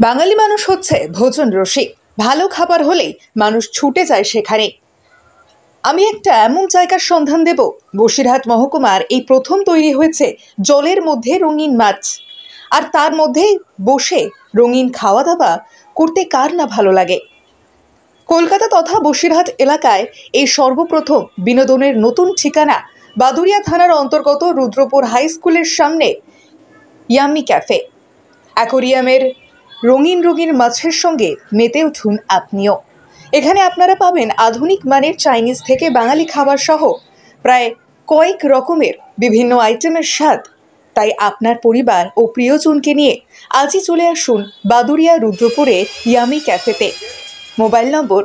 বাঙালি মানুষ হচ্ছে ভোজন রসিক। ভালো খাবার হলেই মানুষ ছুটে যায় সেখানে। আমি একটা এমন জায়গার সন্ধান দেব, বসিরহাট মহকুমার এই প্রথম তৈরি হয়েছে জলের মধ্যে রঙিন মাছ, আর তার মধ্যে বসে রঙিন খাওয়া দাওয়া করতে কার না ভালো লাগে। কলকাতা তথা বসিরহাট এলাকায় এই সর্বপ্রথম বিনোদনের নতুন ঠিকানা বাদুড়িয়া থানার অন্তর্গত রুদ্রপুর হাই স্কুলের সামনে ইয়াম্মি ক্যাফে। অ্যাকোরিয়ামের রঙিন রঙিন মাছের সঙ্গে মেতে উঠুন আপনিও। এখানে আপনারা পাবেন আধুনিক মানের চাইনিজ থেকে বাঙালি খাবার সহ প্রায় কয়েক রকমের বিভিন্ন আইটেমের স্বাদ। তাই আপনার পরিবার ও প্রিয়জনকে নিয়ে আজই চলে আসুন বাদুড়িয়া রুদ্রপুরে ইয়াম্মি ক্যাফেতে। মোবাইল নম্বর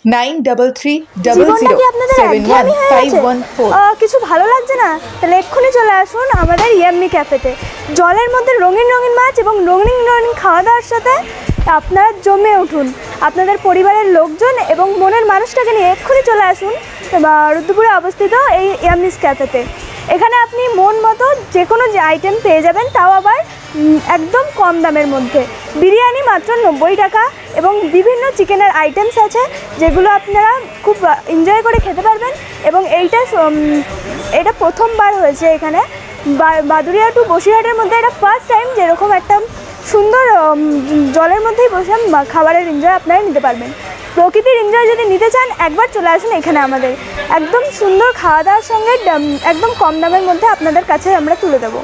9330071514। কিছু ভালো লাগছে না? তাহলে এক্ষুনি চলে আসুন আমাদের ইয়াম্মি ক্যাফেতে। জলের মধ্যে রঙিন রঙিন মাছ এবং রঙিন রঙিন খাওয়া দাওয়ার সাথে আপনারা জমে উঠুন। আপনাদের পরিবারের লোকজন এবং মনের মানুষটাকে নিয়ে এক্ষুনি চলে আসুন রুদ্রপুরে অবস্থিত এই ইয়াম্মি ক্যাফেতে। এখানে আপনি মন মতো যে কোনো আইটেম পেয়ে যাবেন, তাও আবার একদম কম দামের মধ্যে। বিরিয়ানি মাত্র 90 টাকা এবং বিভিন্ন চিকেনের আইটেমস আছে যেগুলো আপনারা খুব এনজয় করে খেতে পারবেন। এবং এটা প্রথমবার হয়েছে এখানে বাদুড়িয়া টু বসিরহাটের মধ্যে। এটা ফার্স্ট টাইম যেরকম একটা সুন্দর জলের মধ্যেই বসে খাবারের এনজয় আপনারা নিতে পারবেন। প্রকৃতির এনজয় যদি নিতে চান একবার চলে আসুন এখানে। আমাদের একদম সুন্দর খাওয়া দাওয়ার সঙ্গে একদম কম দামের মধ্যে আপনাদের কাছে আমরা তুলে দেবো।